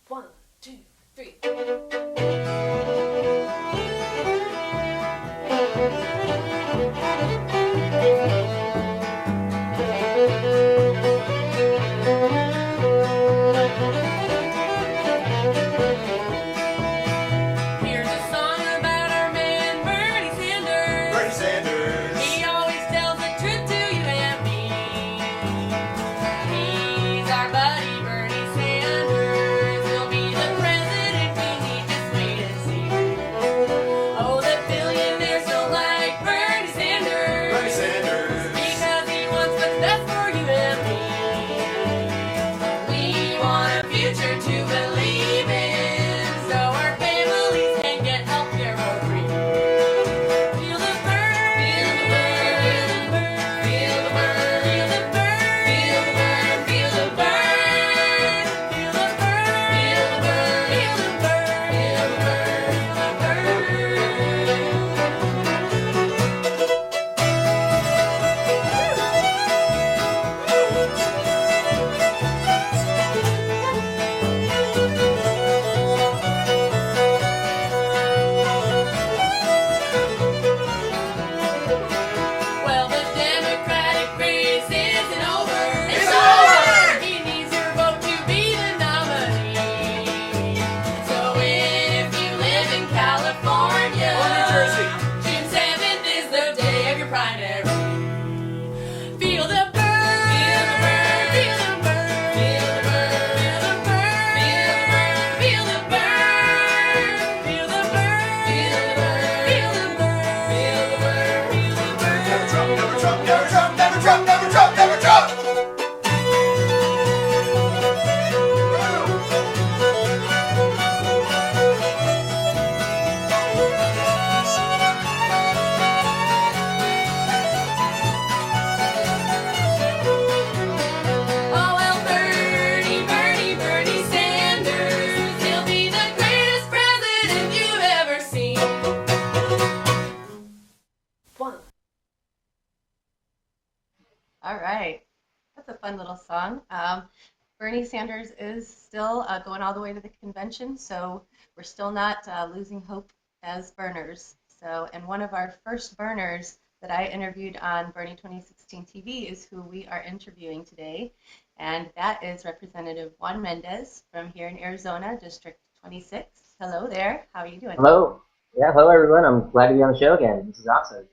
One, two, three. Here's a song about our man Bernie Sanders. Bernie Sanders. He always tells the truth to you and me. He's our buddy Bernie Sanders. He'll be the president. We need to wait and see. Oh, the billionaires don't like Bernie Sanders. Bernie Sanders. Because he wants what's best for you and me. We want a future to believe in, so our families can get healthcare for free. Feel the burn, feel the burn, feel the burn, feel the burn, feel the burn, feel the burn, feel the burn, feel the burn, feel the burn, feel the burn, Well, the Democratic race isn't over. It's over! He needs your vote to be the nominee. So if you live in California, Or New Jersey. June 7th is the day of your primary. Feel the burn, feel the burn, feel the burn, feel the burn, feel the burn, feel the burn, feel the burn, feel the burn, feel the burn, feel the burn, feel the burn. Never Trump, never Trump, never Trump, never Trump, never Trump, never Trump! Oh well, Bernie Sanders, he'll be the greatest president you've ever seen. One. All right. That's a fun little song. Bernie Sanders is still going all the way to the convention, so we're still not losing hope as burners. So, and one of our first burners that I interviewed on Bernie 2016 TV is who we are interviewing today, and that is Representative Juan Mendez from here in Arizona, District 26. Hello there. How are you doing? Hello. Yeah, hello everyone. I'm glad to be on the show again. This is awesome.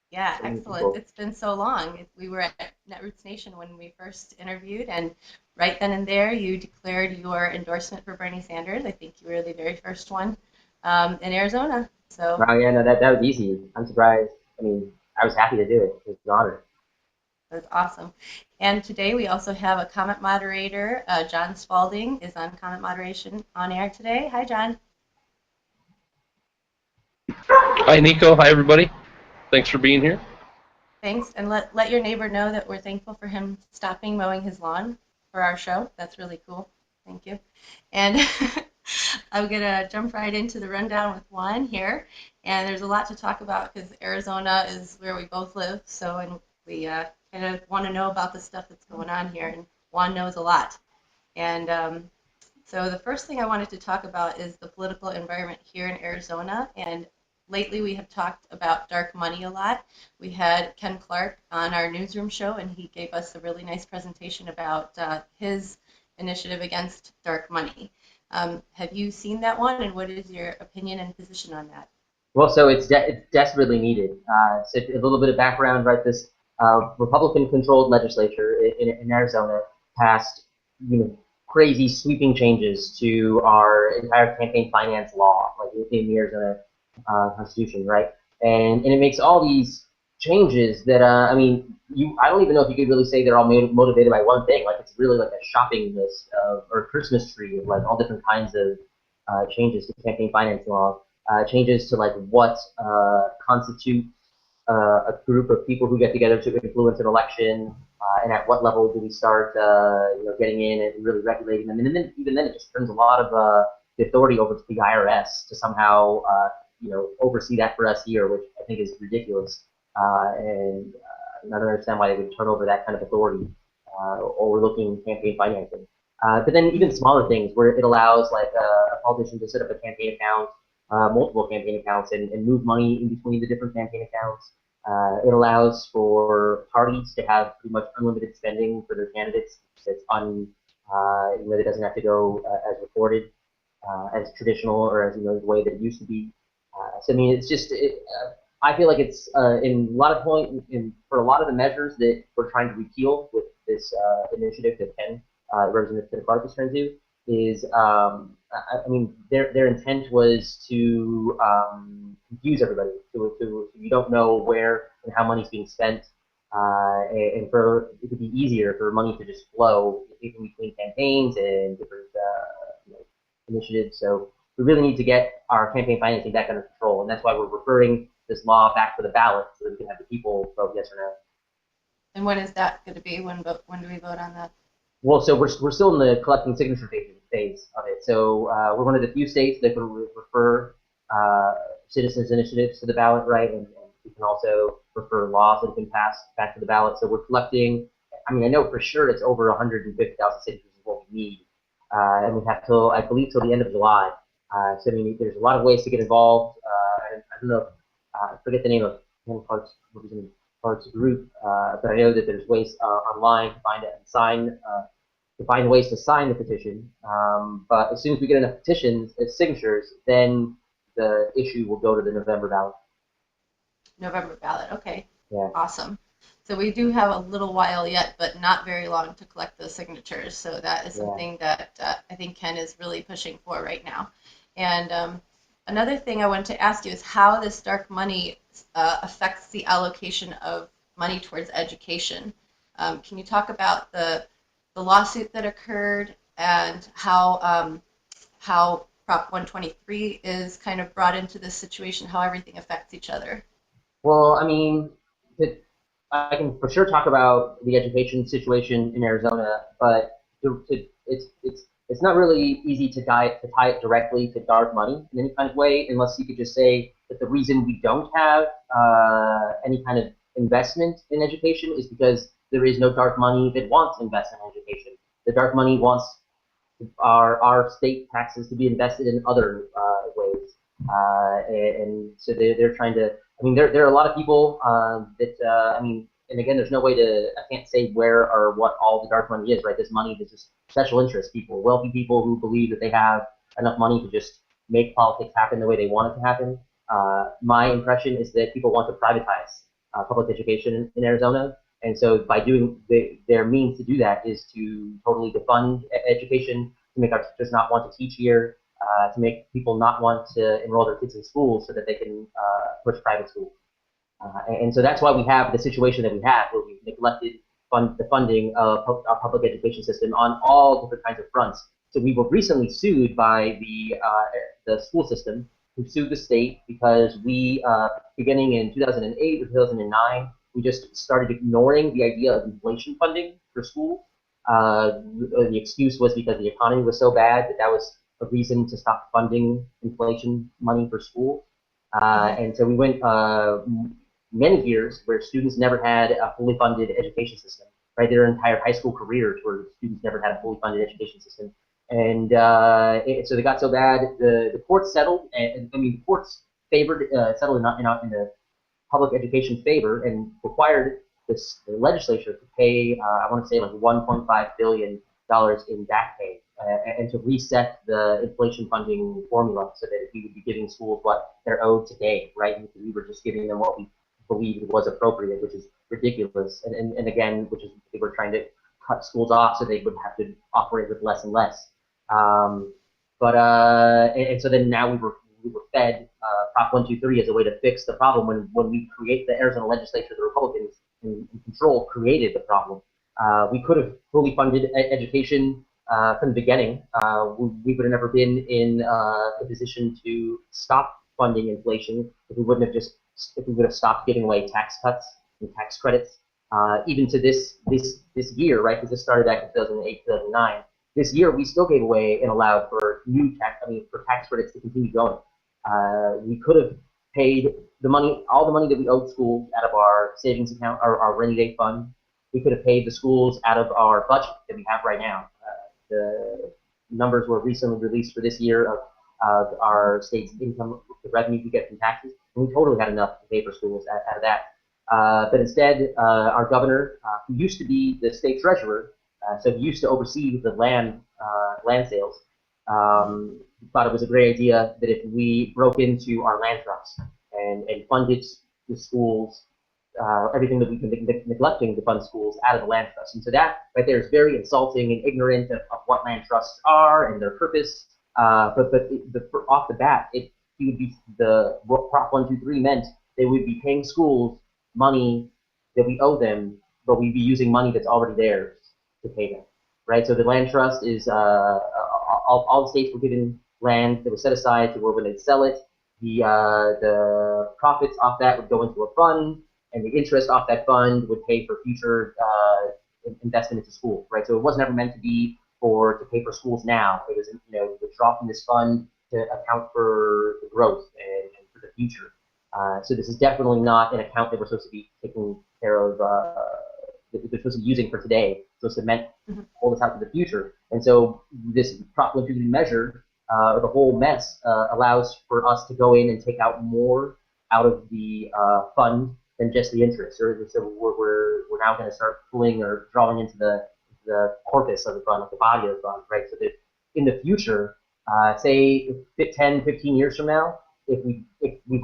Yeah, So many excellent. people. It's been so long. We were at Netroots Nation when we first interviewed, and right then and there, you declared your endorsement for Bernie Sanders. I think you were the very first one in Arizona. So Oh yeah, no, that was easy. I'm surprised. I mean, I was happy to do it. It was an honor. that's awesome. And today we also have a comment moderator. John Spalding is on comment moderation on air today. Hi, John. Hi, Nico. Hi, everybody. Thanks for being here. Thanks, and let your neighbor know that we're thankful for him stopping mowing his lawn for our show. That's really cool. Thank you. And I'm gonna jump right into the rundown with Juan here. And there's a lot to talk about because Arizona is where we both live. So, and we kind of want to know about the stuff that's going on here. And Juan knows a lot. And so the first thing I wanted to talk about is the political environment here in Arizona. And lately we have talked about dark money a lot. We had Ken Clark on our newsroom show, and he gave us a really nice presentation about his initiative against dark money. Have you seen that one, and what is your opinion and position on that? Well, so it's desperately needed. So a little bit of background, right? This Republican-controlled legislature in Arizona passed, crazy sweeping changes to our entire campaign finance law, like in the Arizona Constitution, right? And it makes all these changes that I mean, I don't even know if you could really say they're all motivated by one thing. Like it's really like a shopping list or a Christmas tree of like all different kinds of changes to campaign finance law, changes to like what constitutes a group of people who get together to influence an election, and at what level do we start, getting in and really regulating them. And then even then, it just turns a lot of the authority over to the IRS to somehow, oversee that for us here, which I think is ridiculous. And I don't understand why they would turn over that kind of authority overlooking campaign financing. But then even smaller things where it allows like a politician to set up a campaign account, multiple campaign accounts, and move money in between the different campaign accounts. It allows for parties to have pretty much unlimited spending for their candidates. It's it doesn't have to go as reported, as traditional or as the way that it used to be. So I mean, it's just I feel like it's in a lot of for a lot of the measures that we're trying to repeal with this initiative that Ken Representative Clark is trying to do is I mean their intent was to confuse everybody, so you don't know where and how money's being spent, and for it to be easier for money to just flow in between campaigns and different initiatives. So we really need to get our campaign financing back under control, and that's why we're referring this law back to the ballot so that we can have the people vote yes or no. And when is that going to be? When do we vote on that? Well, so we're still in the collecting signature phase of it. So we're one of the few states that can refer citizens' initiatives to the ballot, right? And we can also refer laws that have been passed back to the ballot. So we're collecting. I mean, I know for sure it's over 150,000 signatures is what we need, and we have till I believe till the end of July. So I mean, there's a lot of ways to get involved. I don't know. I forget the name of Ken Clark's Representative Clark's group, but I know that there's ways online to find it and sign. To find ways to sign the petition, but as soon as we get enough petitions, signatures, then the issue will go to the November ballot. November ballot, okay. Yeah. Awesome. So we do have a little while yet, but not very long to collect those signatures. So that is something that I think Ken is really pushing for right now. And another thing I wanted to ask you is how this dark money affects the allocation of money towards education. Can you talk about the lawsuit that occurred and how Prop 123 is kind of brought into this situation, how everything affects each other? Well, I mean, I can for sure talk about the education situation in Arizona, but it's not really easy to tie it directly to dark money in any kind of way, unless you could just say that the reason we don't have any kind of investment in education is because there is no dark money that wants investment in education. The dark money wants our state taxes to be invested in other ways, and so they're trying to. I mean, there are a lot of people that I mean, and again, there's no way to. I can't say where or what all the dark money is. Right, this money is just special interest people, wealthy people who believe that they have enough money to just make politics happen the way they want it to happen. My impression is that people want to privatize public education in Arizona. And so by doing their means to do that is to totally defund education, to make our teachers not want to teach here, to make people not want to enroll their kids in schools so that they can push private schools. And so that's why we have the situation that we have, where we've neglected the funding of our public education system on all different kinds of fronts. So we were recently sued by the school system, who sued the state because we, beginning in 2008 or 2009, we just started ignoring the idea of inflation funding for schools. The excuse was because the economy was so bad that was a reason to stop funding inflation money for schools. And so we went many years where students never had a fully funded education system, right? Their entire high school careers where students never had a fully funded education system. And so they got so bad, the courts settled, and I mean, the courts settled in the public education favor and required the legislature to pay, I want to say like $1.5 billion in back pay, and to reset the inflation funding formula so that we would be giving schools what they're owed today, right? And we were just giving them what we believed was appropriate, which is ridiculous. And again, which is they were trying to cut schools off so they would have to operate with less and less. And so then now we were fed Prop 123 as a way to fix the problem when we create the Arizona legislature, the Republicans in control created the problem. We could have fully funded education from the beginning. We would have never been in a position to stop funding inflation if we would have stopped giving away tax cuts and tax credits. Even to this year, right? Because this started back in 2008, 2009. This year, we still gave away and allowed for for tax credits to continue going. We could have paid all the money that we owed schools out of our savings account or our rainy day fund. We could have paid the schools out of our budget that we have right now, the numbers were recently released for this year of our state's income, the revenue we get from taxes, and we totally had enough to pay for schools out of that. But instead, our governor, who used to be the state treasurer, so he used to oversee the land sales, thought it was a great idea that if we broke into our land trust and funded the schools, everything that we've been neglecting to fund schools out of the land trust. And so that right there is very insulting and ignorant of what land trusts are and their purpose. But off the bat, it would be what Prop 123 meant. They would be paying schools money that we owe them, but we'd be using money that's already theirs to pay them, right? So the land trust is all the states were given land that was set aside to where when they sell it, the profits off that would go into a fund, and the interest off that fund would pay for future investment into schools, right? So it was never meant to be to pay for schools now. It was, withdraw from this fund to account for the growth and for the future. So this is definitely not an account that we're supposed to be taking care of, that we're supposed to be using for today. It's supposed to hold us out to the future. And so this Prop 123 measure, the whole mess, allows for us to go in and take out more out of the fund than just the interest. So we're now going to start pulling or drawing into the corpus of the fund, the body of the fund, right? So that in the future, say 10, 15 years from now, if we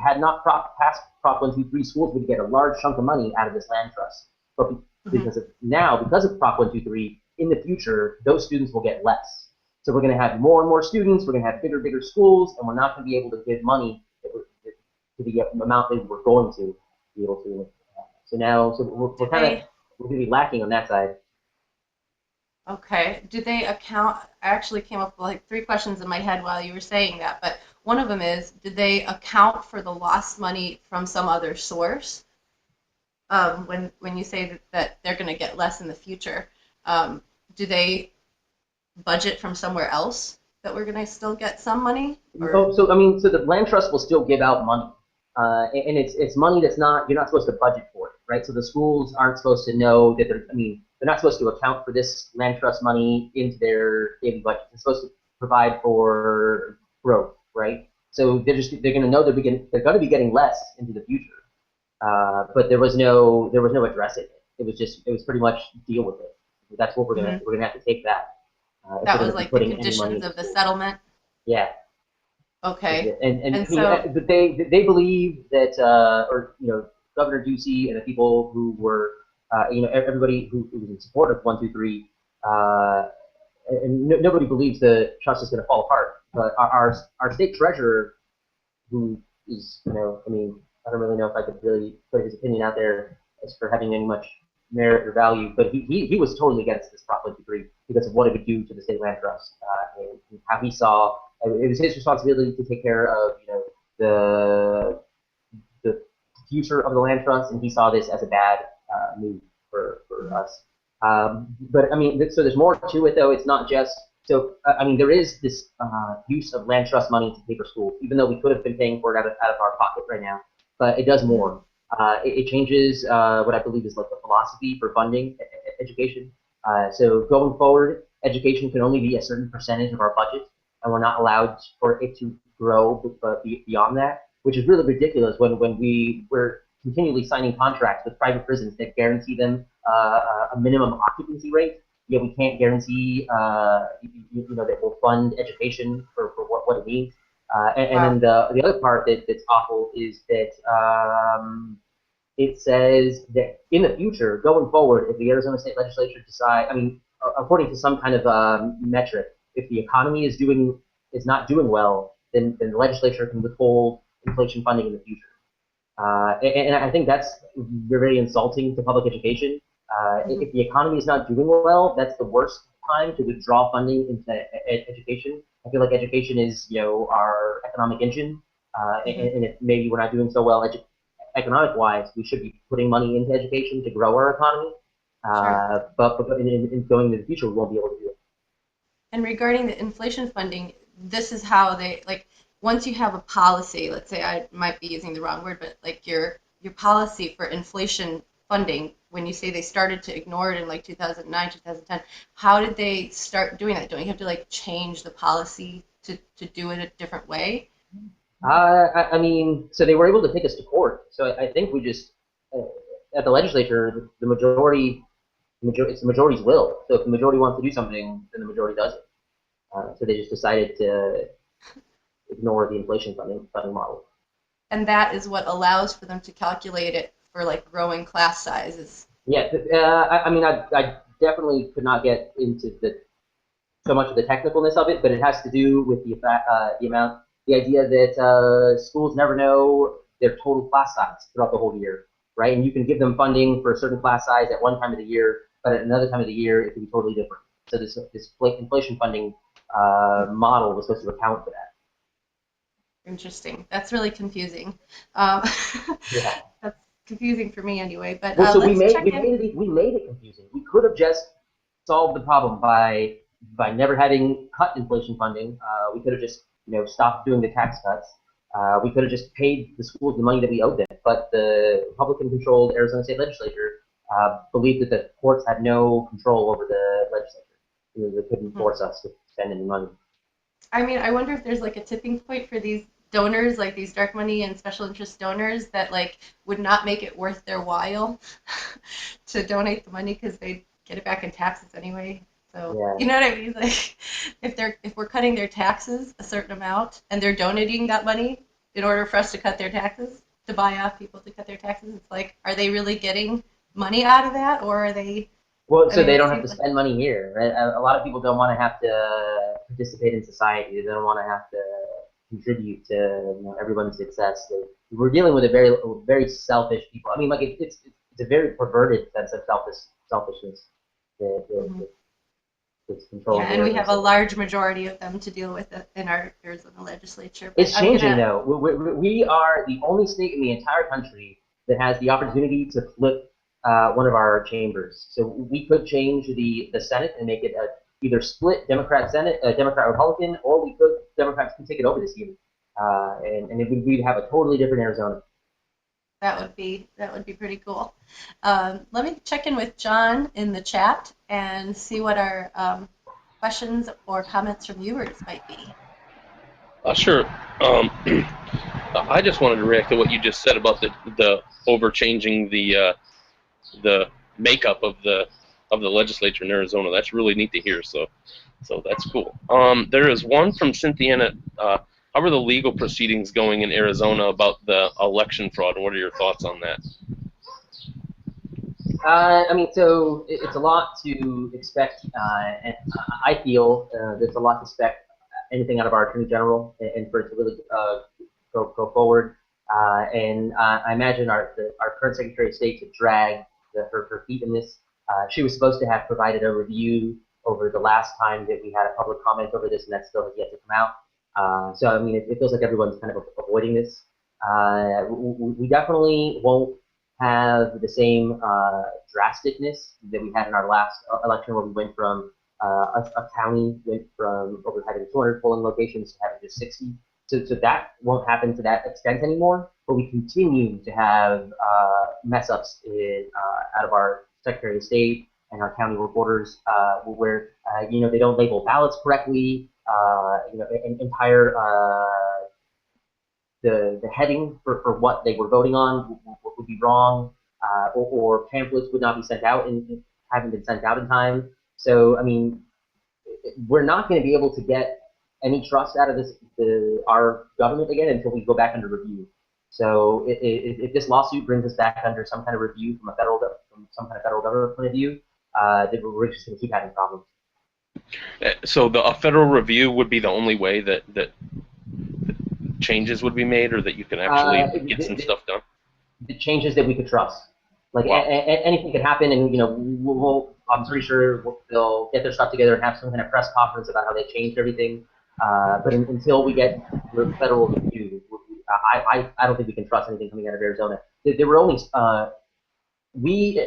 had not passed Prop 123, schools would get a large chunk of money out of this land trust. But because of Prop 123, in the future, those students will get less. So we're going to have more and more students, we're going to have bigger schools, and we're not going to be able to give money to the amount that we're going to be able to. So we're going to be lacking on that side. Okay. Do they account? I actually came up with like 3 questions in my head while you were saying that, but one of them is, did they account for the lost money from some other source? When you say that they're going to get less in the future, do they budget from somewhere else that we're going to still get some money? So the land trust will still give out money, and it's money that's you're not supposed to budget for it, right? So the schools aren't supposed to know that they're not supposed to account for this land trust money into their daily budget. They're supposed to provide for growth, right? So they're going to know they're going to be getting less into the future. But there was no addressing it. It was pretty much deal with it. That's what we're gonna have to take that. That was like the conditions of the settlement. Yeah. Okay. And so they believe that Governor Ducey and the people who were everybody who was in support of 123, and nobody believes the trust is going to fall apart. But our state treasurer, who is I don't really know if I could really put his opinion out there as for having any much merit or value, but he was totally against this Prop 123 because of what it would do to the state land trust, and how he saw it was his responsibility to take care of the future of the land trust, and he saw this as a bad move for us. But so there's more to it though. It's not just there is this use of land trust money to pay for schools, even though we could have been paying for it out of our pocket right now. But it does more. It changes what I believe is like the philosophy for funding education. So going forward, education can only be a certain percentage of our budget, and we're not allowed for it to grow beyond that, which is really ridiculous when we're continually signing contracts with private prisons that guarantee them a minimum occupancy rate. Yet we can't guarantee that we'll fund education for what it needs. And then the other part that's awful is that it says that in the future, going forward, if the Arizona State Legislature according to some kind of metric, if the economy is not doing well, then the legislature can withhold inflation funding in the future. And I think that's very insulting to public education. If the economy is not doing well, that's the worst time to withdraw funding into education. I feel like education is, our economic engine, and if maybe we're not doing so well economic-wise, we should be putting money into education to grow our economy. Sure. But in going into the future, we won't be able to do it. And regarding the inflation funding, this is how they once you have a policy. Let's say I might be using the wrong word, but like your policy for inflation funding when you say they started to ignore it in like 2009, 2010, how did they start doing that? Don't you have to like change the policy to do it a different way? I mean, so they were able to take us to court. So I think we just, at the legislature, the majority, it's the majority's will. So if the majority wants to do something, then the majority does it. So they just decided to ignore the inflation funding model. And that is what allows for them to calculate it for like growing class sizes. Yeah, I mean, I definitely could not get into so much of the technicalness of it, but it has to do with the idea that schools never know their total class size throughout the whole year, right? And you can give them funding for a certain class size at one time of the year, but at another time of the year it can be totally different. So this inflation funding model was supposed to account for that. Interesting. That's really confusing. Yeah. That's confusing for me anyway. But Well, so we let's made check we in. made it confusing. We could have just solved the problem by never having cut inflation funding. We could have just stopped doing the tax cuts. We could have just paid the schools the money that we owed them. But the Republican-controlled Arizona State Legislature believed that the courts had no control over the legislature. They couldn't force us to spend any money. I mean, I wonder if there's like a tipping point for these donors, like these dark money and special interest donors, that like would not make it worth their while to donate the money because they get it back in taxes anyway. So Yeah. you know what I mean? Like if we're cutting their taxes a certain amount and they're donating that money in order for us to cut their taxes, to buy off people to cut their taxes, it's like, are they really getting money out of that, or are they? Well, I so mean, they it don't have seems to like spend money here, right? A lot of people don't want to have to participate in society. They don't want to have to contribute to everyone's success. We're dealing with a very selfish people. I mean, like it's a very perverted sense of selfishness that Mhm. that's controlling Yeah, the and we Arizona have a State large Legislature. majority of them to deal with it in our Arizona legislature. But It's I'm changing gonna. though. We are the only state in the entire country that has the opportunity to flip one of our chambers. So we could change the Senate and make it either split Democrat Senate, Democrat Republican, or Democrats can take it over this year, and we'd have a totally different Arizona. That would be pretty cool. Let me check in with John in the chat and see what our questions or comments from viewers might be. Sure. I just wanted to react to what you just said about the overchanging the makeup of the legislature in Arizona. That's really neat to hear. So that's cool. There is one from Cynthia. How are the legal proceedings going in Arizona about the election fraud? What are your thoughts on that? I mean, so it's a lot to expect, and I feel there's a lot to expect anything out of our Attorney General, and for it to really go forward. And I imagine our current Secretary of State to drag her feet in this. She was supposed to have provided a review over the last time that we had a public comment over this, and that still has yet to come out. So I mean, it feels like everyone's kind of avoiding this. We definitely won't have the same drasticness that we had in our last election, where we went from a county went from over having 200 polling locations to having just 60. So that won't happen to that extent anymore. But we continue to have mess ups out of our Secretary of State and our county reporters, where they don't label ballots correctly. Entire the heading for what they were voting on would be wrong, or pamphlets would not be sent out and haven't been sent out in time. So I mean, we're not going to be able to get any trust out of our government again until we go back under review. So if this lawsuit brings us back under some kind of review from some kind of federal government point of view, then we're just going to keep having problems. So a federal review would be the only way that changes would be made, or that you can actually get some stuff done? The changes that we could trust. Like Wow. anything could happen, and I'm pretty sure they'll get their stuff together and have some kind of press conference about how they changed everything. But until we get federal review, I don't think we can trust anything coming out of Arizona. There were only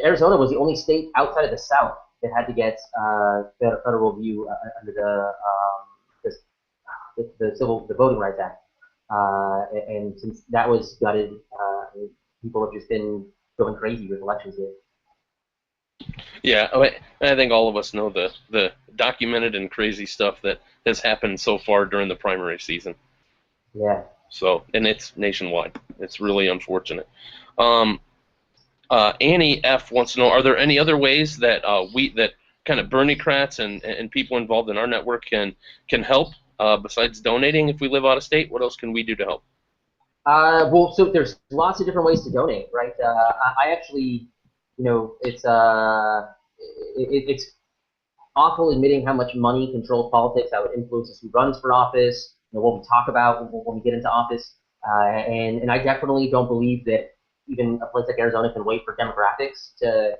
Arizona was the only state outside of the South that had to get federal review under the Voting Rights Act. And since that was gutted, people have just been going crazy with elections here. Yeah, I think all of us know the documented and crazy stuff that has happened so far during the primary season. Yeah. So, and it's nationwide. It's really unfortunate. Um, Annie F wants to know: are there any other ways that that kind of Berniecrats and people involved in our network can help besides donating? If we live out of state, what else can we do to help? Well, so there's lots of different ways to donate, right? I actually, it's awful admitting how much money controls politics, how it influences who runs for office, what we talk about when we get into office. And I definitely don't believe that even a place like Arizona can wait for demographics to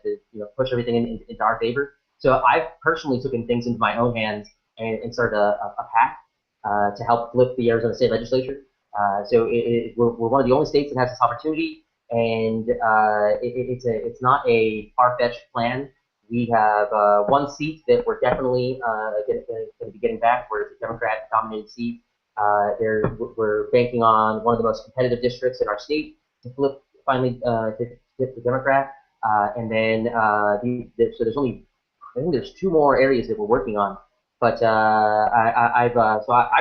push everything into our favor. So I've personally taken things into my own hands and started a PAC to help flip the Arizona State Legislature. We're one of the only states that has this opportunity, and it's not a far-fetched plan. We have one seat that we're definitely going to be getting back, where it's a Democrat-dominated seat. We're banking on one of the most competitive districts in our state to flip finally to flip the Democrat, and then so there's only I think there's two more areas that we're working on. But I've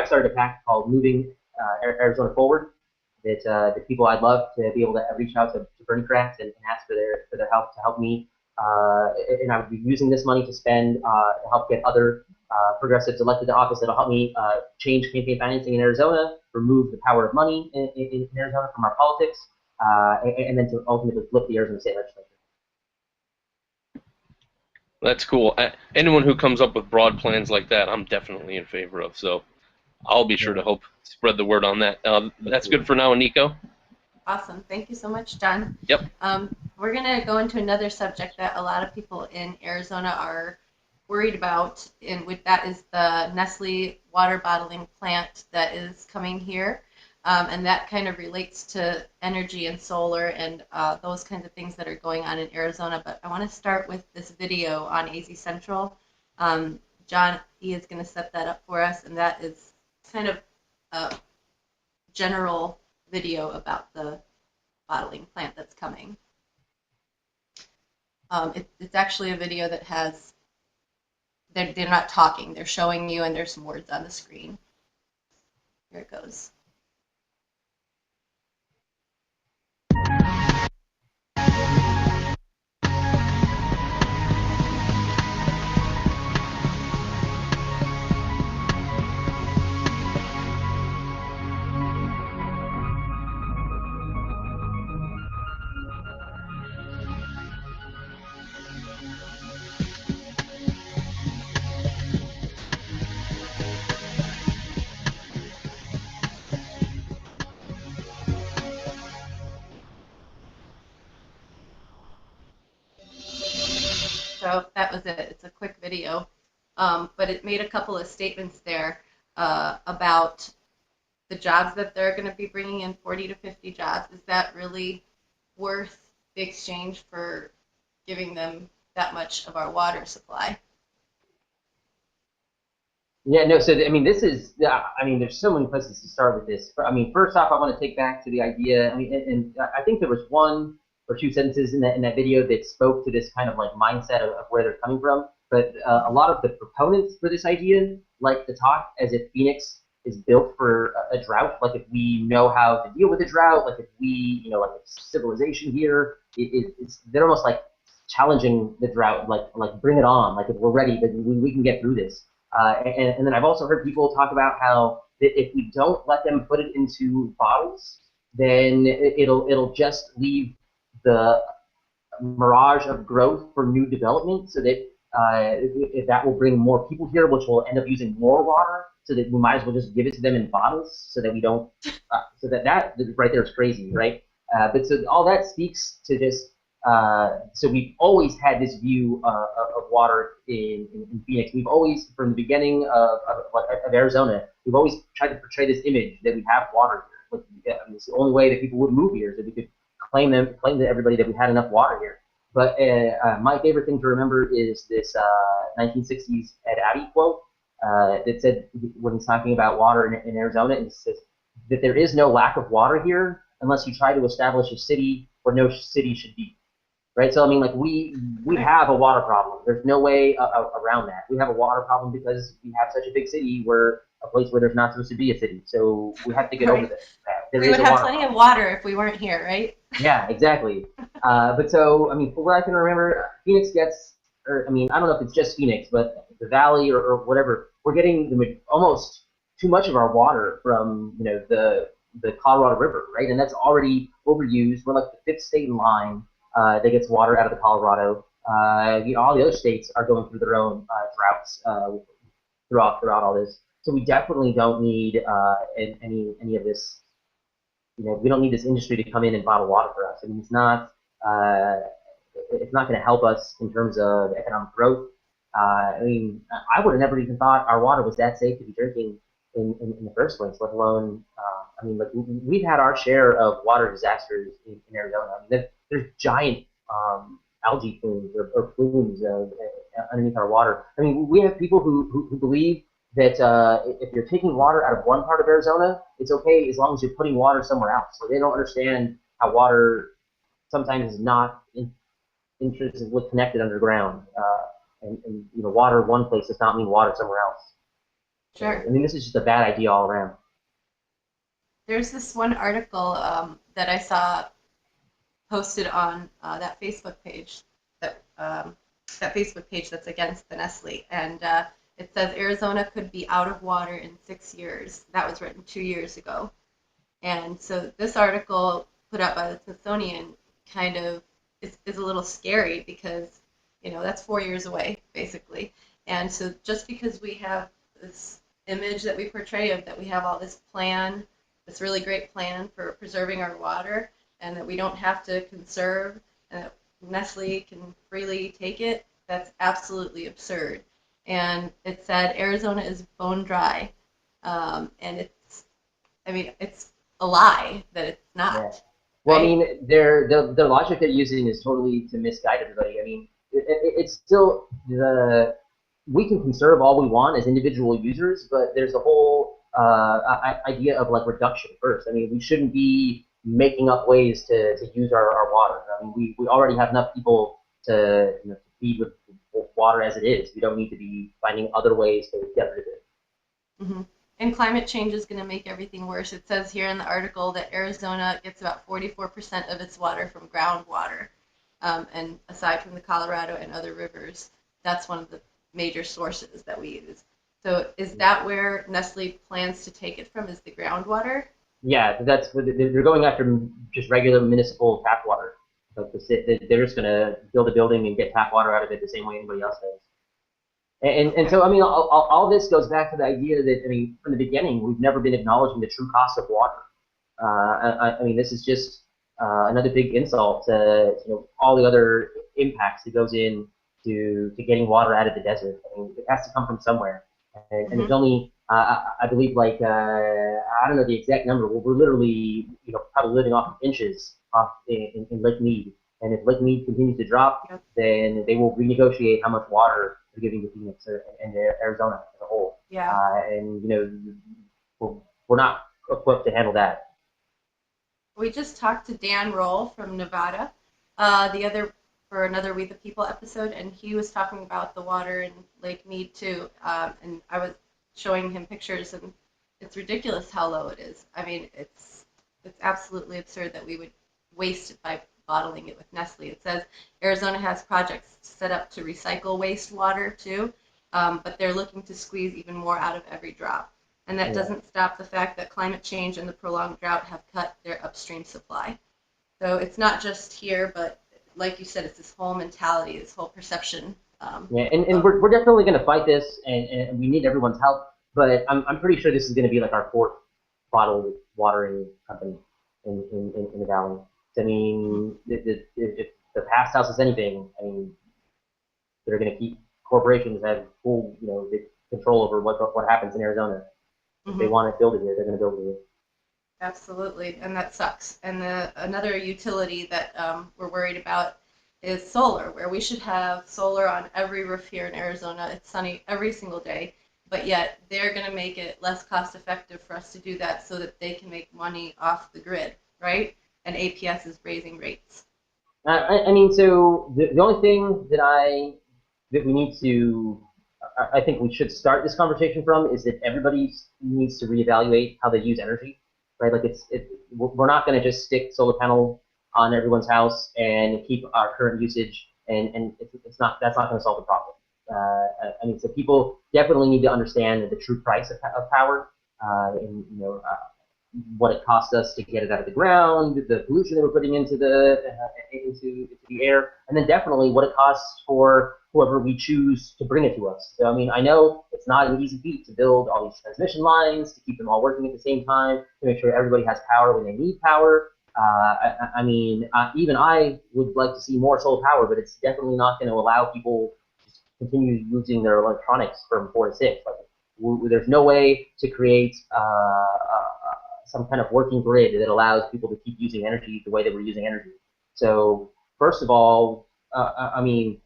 started a PAC called Moving Arizona Forward. The people I'd love to be able to reach out to Berniecrats and ask for their help to help me, and I would be using this money to spend to help get other progressives elected to office that'll help me change campaign financing in Arizona, remove the power of money in Arizona from our politics, and then to ultimately flip the Arizona State Legislature. That's cool. Anyone who comes up with broad plans like that, I'm definitely in favor of. So I'll be sure to Yeah. help spread the word on that. That's good for now, Nico. Awesome. Thank you so much, John. Yep. We're going to go into another subject that a lot of people in Arizona are worried about, and with that is the Nestle water bottling plant that is coming here. And that kind of relates to energy and solar and those kinds of things that are going on in Arizona. But I want to start with this video on AZ Central. John E. is going to set that up for us, and that is kind of a general video about the bottling plant that's coming. It's actually a video that has, they're not talking, they're showing you, and there's some words on the screen. Here it goes. So that was it. It's a quick video, but it made a couple of statements there about the jobs that they're going to be bringing in, 40 to 50 jobs. Is that really worth the exchange for giving them that much of our water supply? Yeah, no. So I mean, this is. I mean, there's so many places to start with this. I mean, first off, I want to take back to the idea. I mean, and I think there was one or two sentences in that video that spoke to this kind of like mindset of where they're coming from. But a lot of the proponents for this idea like to talk as if Phoenix is built for a drought. Like if we know how to deal with a drought. Like if we, like civilization here, they're almost like challenging the drought. Like bring it on. Like if we're ready, then we can get through this. And then I've also heard people talk about how that if we don't let them put it into bottles, then it'll just leave the mirage of growth for new development, so that that will bring more people here, which will end up using more water. So that we might as well just give it to them in bottles, so that we don't. So that right there is crazy, right? But so all that speaks to this. So we've always had this view of water in Phoenix. We've always, from the beginning of Arizona, we've always tried to portray this image that we have water here. Like, I mean, it's the only way that people would move here, so we could claim to everybody that we had enough water here. But my favorite thing to remember is this 1960s Ed Abbey quote that said, when he's talking about water in Arizona, it says that there is no lack of water here unless you try to establish a city where no city should be. right? So I mean, like we have a water problem. There's no way around that. We have a water problem because we have such a big city where a place where there's not supposed to be a city. So we have to get over Right. that. There We is would a have water plenty problem. of water if we weren't here, right? Yeah, exactly. But so, I mean, for what I can remember, Phoenix gets, or I mean, I don't know if it's just Phoenix, but the Valley or whatever, we're getting almost too much of our water from the Colorado River, right? And that's already overused. We're like the fifth state in line that gets water out of the Colorado. All the other states are going through their own droughts throughout all this. So we definitely don't need any of this. We don't need this industry to come in and bottle water for us. I mean, uh, it's not going to help us in terms of economic growth. I mean, I would have never even thought our water was that safe to be drinking in the first place, let alone, I mean, like we've had our share of water disasters in Arizona. I mean, there's giant algae plumes or plumes underneath our water. I mean, we have people who believe that if you're taking water out of one part of Arizona, it's okay as long as you're putting water somewhere else. So they don't understand how water sometimes is not intrinsically connected underground. And water in one place does not mean water somewhere else. Sure. I mean, this is just a bad idea all around. There's this one article that I saw posted on that Facebook page that's against the Nestle, and it says Arizona could be out of water in 6 years. That was written 2 years ago, and so this article put out by the Smithsonian kind of is a little scary because that's 4 years away basically, and so just because we have this image that we portray of that we have all this plan, this really great plan for preserving our water, and that we don't have to conserve, and that Nestle can freely take it, that's absolutely absurd. And it said Arizona is bone dry, and it's a lie that it's Yeah. not, Well, I right? mean, the logic they're using is totally to misguide everybody. I mean, it's still we can conserve all we want as individual users, but there's a whole idea of like reduction first. I mean, we shouldn't be making up ways to use our water. I mean, we already have enough people to feed with water as it is. We don't need to be finding other ways to get rid of it. Hmm. And climate change is going to make everything worse. It says here in the article that Arizona gets about 44% of its water from groundwater. And aside from the Colorado and other rivers, that's one of the major sources that we use. So is that where Nestle plans to take it from, is the groundwater? Yeah, they're going after just regular municipal tap water. Like they're just gonna build a building and get tap water out of it the same way anybody else does. And so I mean, all this goes back to the idea that I mean, from the beginning, we've never been acknowledging the true cost of water. I mean, this is just another big insult to all the other impacts that goes in to getting water out of the desert. I mean, it has to come from somewhere, and there's Hmm. only I believe like I don't know the exact number. We're literally probably living off of inches off in Lake Mead, and if Lake Mead continues to drop, Yep. then they will renegotiate how much water they're giving to Phoenix and Arizona as a whole. Yeah. And we're not equipped to handle that. We just talked to Dan Roll from Nevada, the other for another We the People episode, and he was talking about the water in Lake Mead too. And I was showing him pictures, and it's ridiculous how low it is. I mean, it's absolutely absurd that we would waste it by bottling it with Nestle. It says Arizona has projects set up to recycle wastewater too, but they're looking to squeeze even more out of every drop. And that Yeah. doesn't stop the fact that climate change and the prolonged drought have cut their upstream supply. So it's not just here, but like you said, it's this whole mentality, this whole perception. Yeah, and Of, we're definitely going to fight this, and we need everyone's help. But I'm pretty sure this is going to be like our fourth bottled watering company in the valley. I mean, if the past tells us anything, I mean, they're going to keep corporations have full the control over what happens in Arizona. If they Mhm. want to build it here, they're going to build it here. Absolutely, and that sucks. And another utility that we're worried about is solar, where we should have solar on every roof here in Arizona. It's sunny every single day, but yet they're going to make it less cost effective for us to do that so that they can make money off the grid, right? And APS is raising rates. I mean, so the only thing that we need to, I think we should start this conversation from is that everybody needs to reevaluate how they use energy, right? Like we're not going to just stick solar panel on everyone's house and keep our current usage, and it's not that's not going to solve the problem. I mean, so people definitely need to understand the true price of power, and what it costs us to get it out of the ground, the pollution that we're putting into the air, and then definitely what it costs for whoever we choose to bring it to us. So I mean, I know it's not an easy feat to build all these transmission lines, to keep them all working at the same time, to make sure everybody has power when they need power. I mean, even I would like to see more solar power, but it's definitely not going to allow people to continue using their electronics from 4 to 6. Like, there's no way to create some kind of working grid that allows people to keep using energy the way that we're using energy. So first of all, I mean,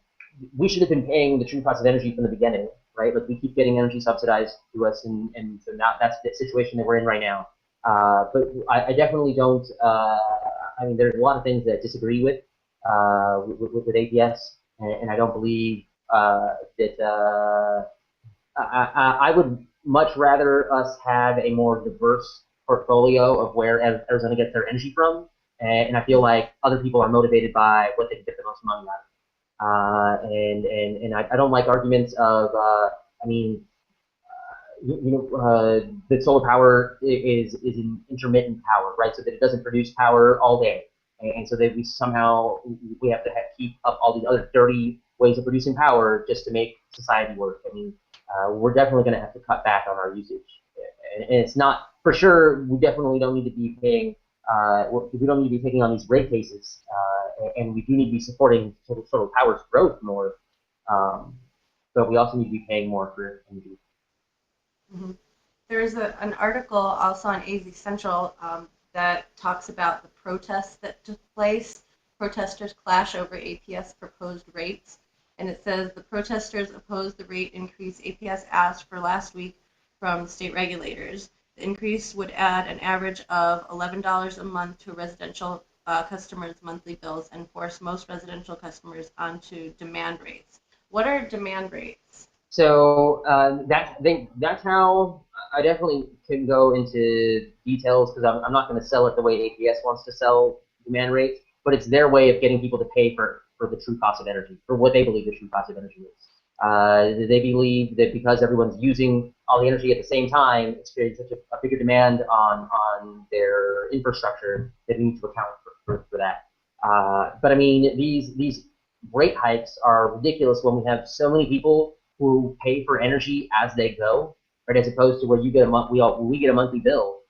we should have been paying the true cost of energy from the beginning, right? Like we keep getting energy subsidized to us, and so now that's the situation that we're in right now. But I definitely don't. I mean, there's a lot of things that I disagree with APS, and I don't believe that. I would much rather us have a more diverse portfolio of where Arizona gets their energy from, and I feel like other people are motivated by what they can get the most money out of. And I don't like arguments of, I mean, that solar power is an intermittent power, right? So that it doesn't produce power all day, and so that we have to keep up all these other dirty ways of producing power just to make society work. I mean, we're definitely going to have to cut back on our usage, and it's not for sure. We definitely don't need to be paying. We don't need to be taking on these rate cases, and we do need to be supporting solar power's growth more. But we also need to be paying more for energy. Mm-hmm. There's an article also on AZ Central that talks about the protests that took place. Protesters clash over APS proposed rates. And it says the protesters opposed the rate increase APS asked for last week from state regulators. The increase would add an average of $11 a month to residential customers' monthly bills and force most residential customers onto demand rates. What are demand rates? So that's how I definitely can go into details because I'm not going to sell it the way APS wants to sell demand rates, but it's their way of getting people to pay for the true cost of energy, for what they believe the true cost of energy is. They believe that because everyone's using all the energy at the same time, it's creating such a bigger demand on their infrastructure that we need to account for that. But I mean, these rate hikes are ridiculous when we have so many people who pay for energy as they go, right? As opposed to where you get we get a monthly bill.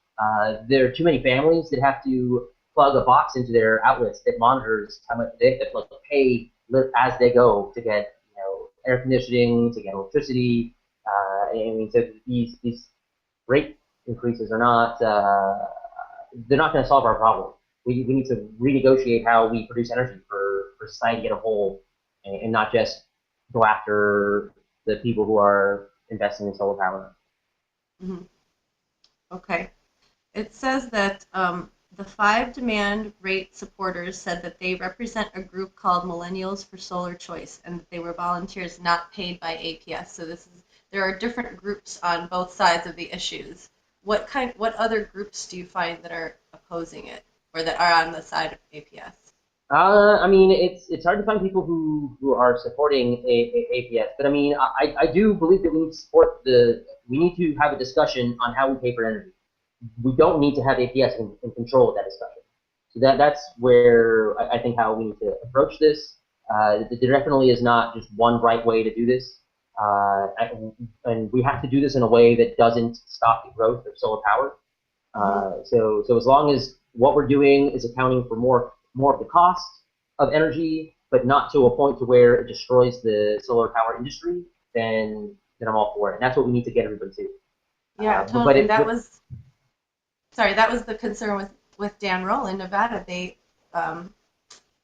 There are too many families that have to plug a box into their outlets that monitors how much they have to pay as they go to get air conditioning, to get electricity. I mean, so these rate increases are not they're not going to solve our problem. We need to renegotiate how we produce energy for society as a whole, and not just go after the people who are investing in solar power. Mm-hmm. Okay. It says that the 5 demand rate supporters said that they represent a group called Millennials for Solar Choice and that they were volunteers not paid by APS. So there are different groups on both sides of the issues. What other groups do you find that are opposing it or that are on the side of APS? I mean, it's hard to find people who are supporting APS, but I mean, I do believe that we need to we need to have a discussion on how we pay for energy. We don't need to have APS in control of that discussion. So that's where I think how we need to approach this. There definitely is not just one right way to do this, and we have to do this in a way that doesn't stop the growth of solar power. So as long as what we're doing is accounting for more of the cost of energy, but not to a point to where it destroys the solar power industry, then I'm all for it. And that's what we need to get everybody to. Yeah, totally. And that was the concern with Dan Roll in Nevada. They,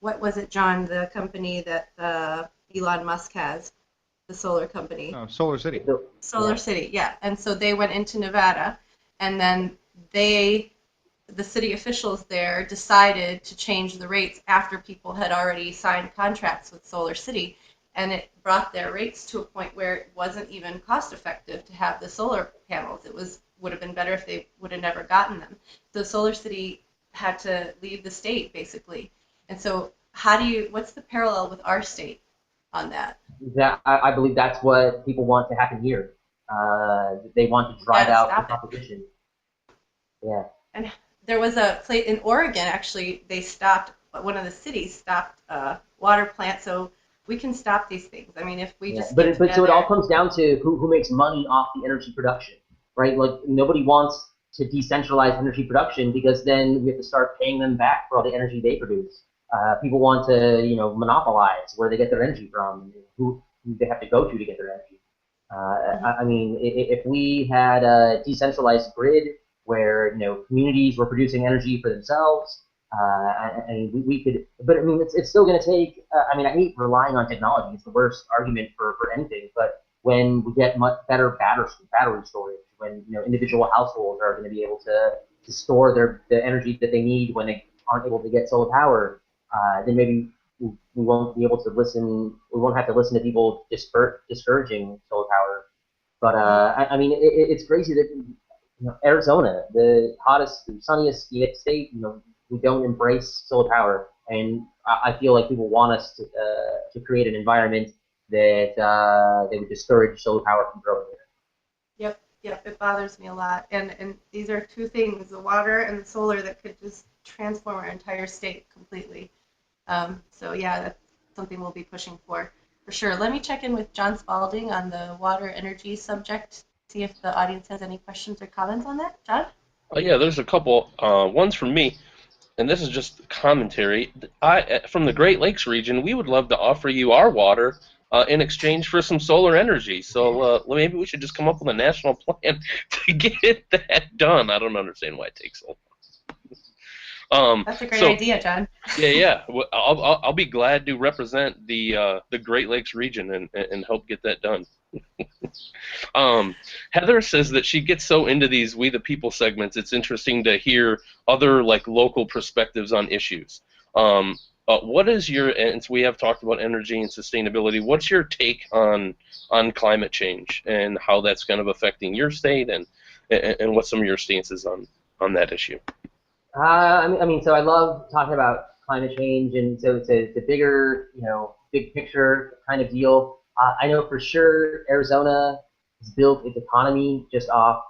what was it, John? The company that Elon Musk has, the solar company. Solar City. Solar City, yeah. And so they went into Nevada, and then they the city officials there decided to change the rates after people had already signed contracts with Solar City, and it brought their rates to a point where it wasn't even cost effective to have the solar panels. It would have been better if they would have never gotten them. So Solar City had to leave the state basically. And so what's the parallel with our state on that? I believe that's what people want to happen here. They want to drive out the competition. Yeah. And there was a place in Oregon, actually, one of the cities stopped a water plant, so we can stop these things. I mean, if we just but so it all comes down to who makes money off the energy production, right? Like nobody wants to decentralize energy production because then we have to start paying them back for all the energy they produce. People want to, monopolize where they get their energy from, who they have to go to get their energy. I mean, if we had a decentralized grid where communities were producing energy for themselves, and we could, but I mean, it's still going to take. I mean, I hate relying on technology. It's the worst argument for anything. But when we get much better battery storage, when individual households are going to be able to store the energy that they need when they aren't able to get solar power, then maybe we won't be able to listen. We won't have to listen to people discouraging solar power. But I mean, it's crazy that Arizona, the hottest, sunniest state, we don't embrace solar power, and I feel like people want us to create an environment that they would discourage solar power from growing there. Yep, it bothers me a lot. And these are two things, the water and the solar, that could just transform our entire state completely. So yeah, that's something we'll be pushing for sure. Let me check in with John Spalding on the water energy subject, see if the audience has any questions or comments on that. John? Yeah, there's a couple. One's from me, and this is just commentary. From the Great Lakes region, we would love to offer you our water in exchange for some solar energy. So maybe we should just come up with a national plan to get that done. I don't understand why it takes so long. That's a great idea, John. Yeah. Well, I'll be glad to represent the Great Lakes region and help get that done. Heather says that she gets so into these We the People segments, it's interesting to hear other local perspectives on issues. What is and we have talked about energy and sustainability, what's your take on climate change and how that's kind of affecting your state, and what some of your stances on that issue? I mean, so I love talking about climate change, and so it's a bigger, big picture kind of deal. I know for sure Arizona has built its economy just off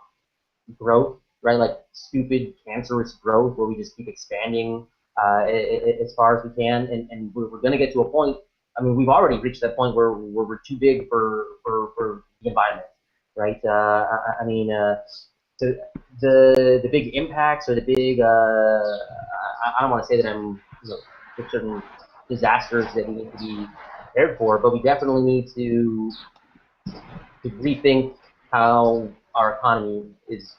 growth, right? Like stupid, cancerous growth where we just keep expanding as far as we can, and we're going to get to a point. I mean, we've already reached that point where we're too big for the environment, right? So the big impacts or the big I don't want to say that I'm there's certain disasters that we need to be prepared for, but we definitely need to rethink how our economy is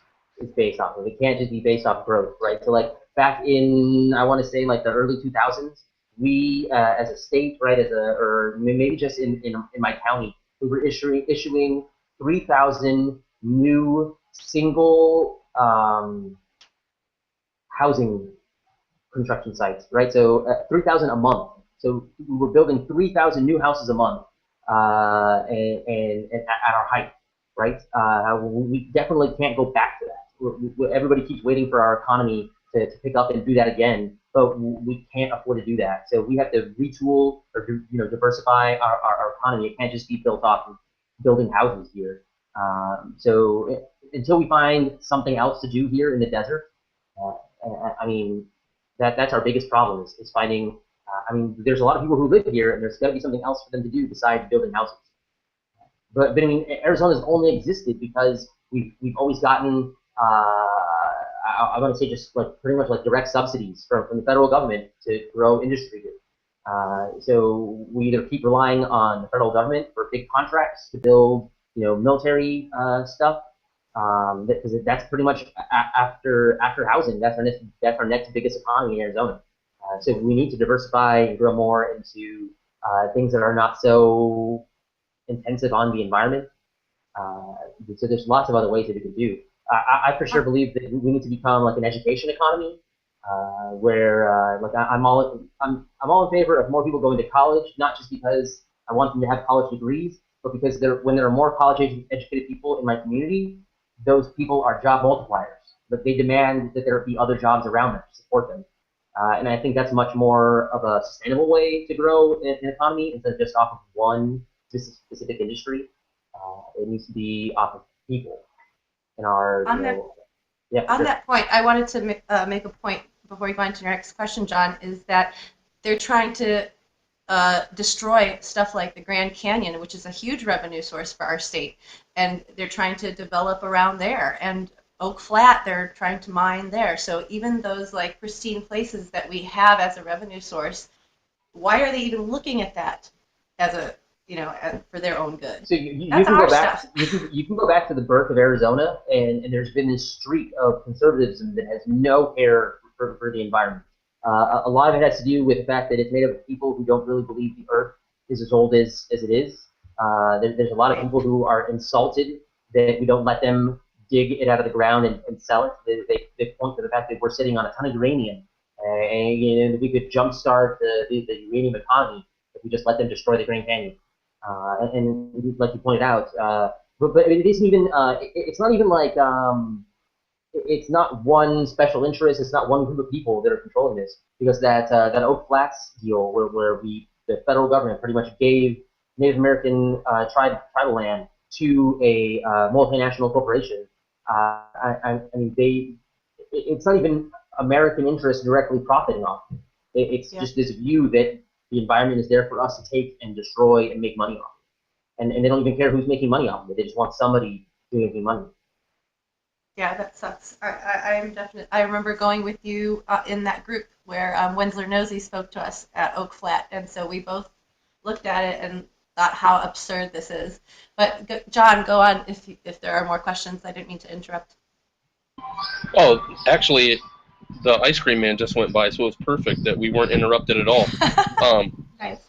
based off of. It can't just be based off growth, right? So back in, I want to say the early 2000s, we as a state, right, or maybe just in my county, we were issuing 3,000 new single housing construction sites, right? So 3,000 a month. So we were building 3,000 new houses a month, and at our height, right? We definitely can't go back to that. Everybody keeps waiting for our economy to pick up and do that again, but we can't afford to do that. So we have to retool or diversify our economy. It can't just be built off of building houses here. So until we find something else to do here in the desert, I mean, that's our biggest problem is finding. I mean, there's a lot of people who live here, and there's got to be something else for them to do besides building houses. But I mean, Arizona's only existed because we've always gotten. I want to say just pretty much direct subsidies from the federal government to grow industry here. So we either keep relying on the federal government for big contracts to build military stuff, because that's pretty much after housing. That's our next biggest economy in Arizona. So we need to diversify and grow more into things that are not so intensive on the environment. So there's lots of other ways that we can do. I for sure believe that we need to become like an education economy, where like I'm all in favor of more people going to college, not just because I want them to have college degrees, but because when there are more educated people in my community, those people are job multipliers. But they demand that there be other jobs around them to support them. And I think that's much more of a sustainable way to grow an economy instead of just off of one specific industry. It needs to be off of people in our, yeah. On Sure. that point, I wanted to make a point before we go on to your next question, John, is that they're trying to destroy stuff like the Grand Canyon, which is a huge revenue source for our state, and they're trying to develop around there. And Oak Flat, they're trying to mine there. So even those like pristine places that we have as a revenue source, why are they even looking at that as a for their own good? So you That's can our go back. stuff. You can go back to the birth of Arizona, and there's been this streak of conservatism that has no care for the environment. A lot of it has to do with the fact that it's made up of people who don't really believe the Earth is as old as it is. There's a lot of people who are insulted that we don't let them dig it out of the ground and sell it. They point to the fact that we're sitting on a ton of uranium, and we could jumpstart the uranium economy if we just let them destroy the Grand Canyon. And like you pointed out, but it isn't even. It's not even like it's not one special interest. It's not one group of people that are controlling this, because that Oak Flats deal where the federal government pretty much gave Native American tribal land to a multinational corporation. I mean, it's not even American interests directly profiting off it. It's just this view that the environment is there for us to take and destroy and make money off it. And they don't even care who's making money off of it. They just want somebody making money. Yeah, that sucks. I'm definitely. I remember going with you in that group where Wensler Nosey spoke to us at Oak Flat, and so we both looked at it and thought how absurd this is. But John, go on if there are more questions. I didn't mean to interrupt. Oh, actually, the ice cream man just went by, so it was perfect that we weren't interrupted at all. Nice.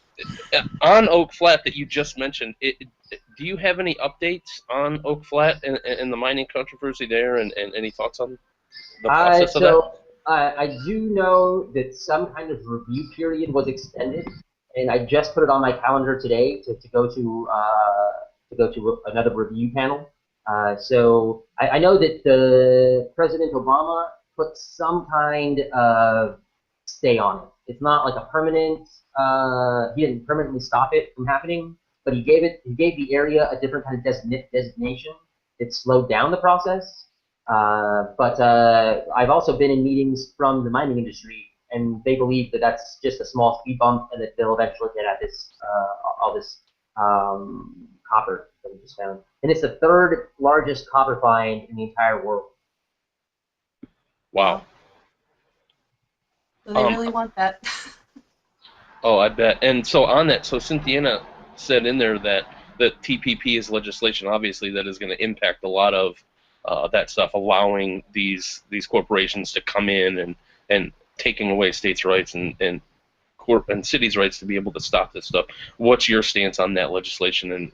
On Oak Flat that you just mentioned, do you have any updates on Oak Flat and the mining controversy there, and any thoughts on the process of that? I do know that some kind of review period was extended, and I just put it on my calendar today to go to another review panel. So I know that the President Obama put some kind of stay on it. It's not like a permanent. He didn't permanently stop it from happening, but he gave the area a different kind of designation. It slowed down the process. But I've also been in meetings from the mining industry, and they believe that that's just a small speed bump, and that they'll eventually get at this all this copper that we just found. And it's the third largest copper find in the entire world. Wow. So they really want that. Oh, I bet. And so on that, so Cynthiana said in there that TPP is legislation, obviously, that is going to impact a lot of that stuff, allowing these corporations to come in and taking away states' rights and cities' rights to be able to stop this stuff. What's your stance on that legislation, and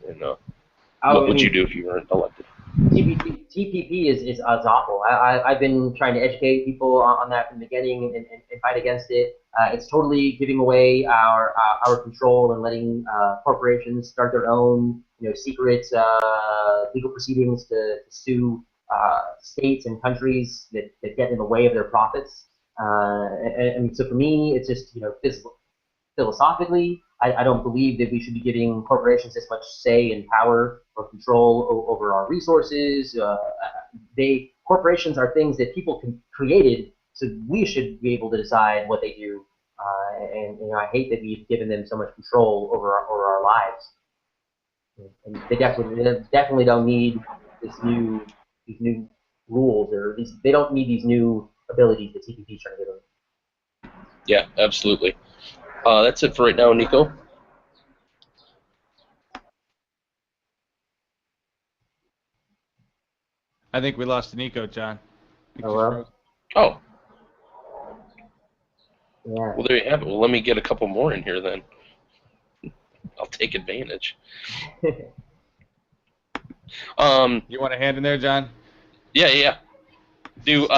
what would you do if you weren't elected? TPP is awful. I've been trying to educate people on that from the beginning and fight against it. It's totally giving away our control and letting corporations start their own secret legal proceedings to sue states and countries that get in the way of their profits. And so for me, it's just philosophically, I don't believe that we should be giving corporations this much say and power or control over our resources. Corporations are things that people created, so we should be able to decide what they do. And I hate that we've given them so much control over our lives. And they definitely don't need these new rules, or they don't need these new abilities that TPP is trying to give them. Yeah, absolutely. That's it for right now, Nico. I think we lost Nico, John. Hello? Oh. Yeah. Well, there you have it. Well, let me get a couple more in here then. I'll take advantage. You want a hand in there, John? Yeah, yeah. Do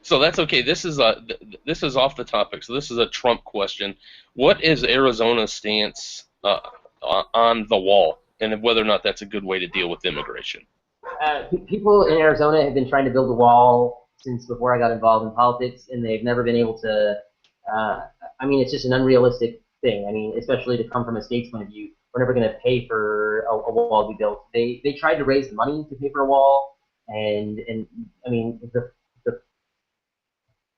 so that's okay. This is off the topic. So this is a Trump question. What is Arizona's stance on the wall, and whether or not that's a good way to deal with immigration? People in Arizona have been trying to build a wall since before I got involved in politics, and they've never been able to. Uh, I mean, it's just an unrealistic thing. I mean, especially to come from a state's point of view, we're never going to pay for a wall to be built. They tried to raise the money to pay for a wall, and I mean the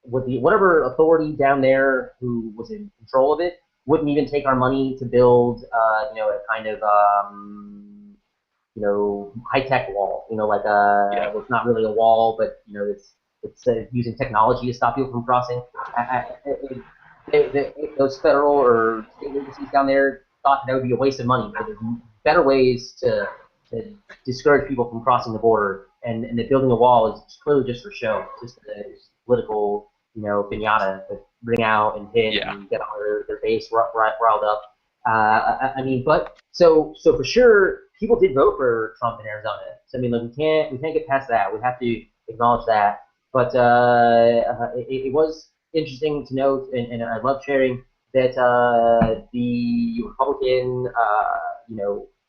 with the whatever authority down there who was in control of it wouldn't even take our money to build, a kind of high tech wall. Like Yeah. it's not really a wall, but it's using technology to stop people from crossing. Those federal or state agencies down there thought that would be a waste of money. But there's better ways to discourage people from crossing the border, and that building a wall is clearly just for show, just a political, pinata to bring out and hit Yeah. and get all their base riled up. I mean, but so for sure, people did vote for Trump in Arizona. So I mean, like we can't get past that. We have to acknowledge that. But it was interesting to note, and I love sharing that the Republican,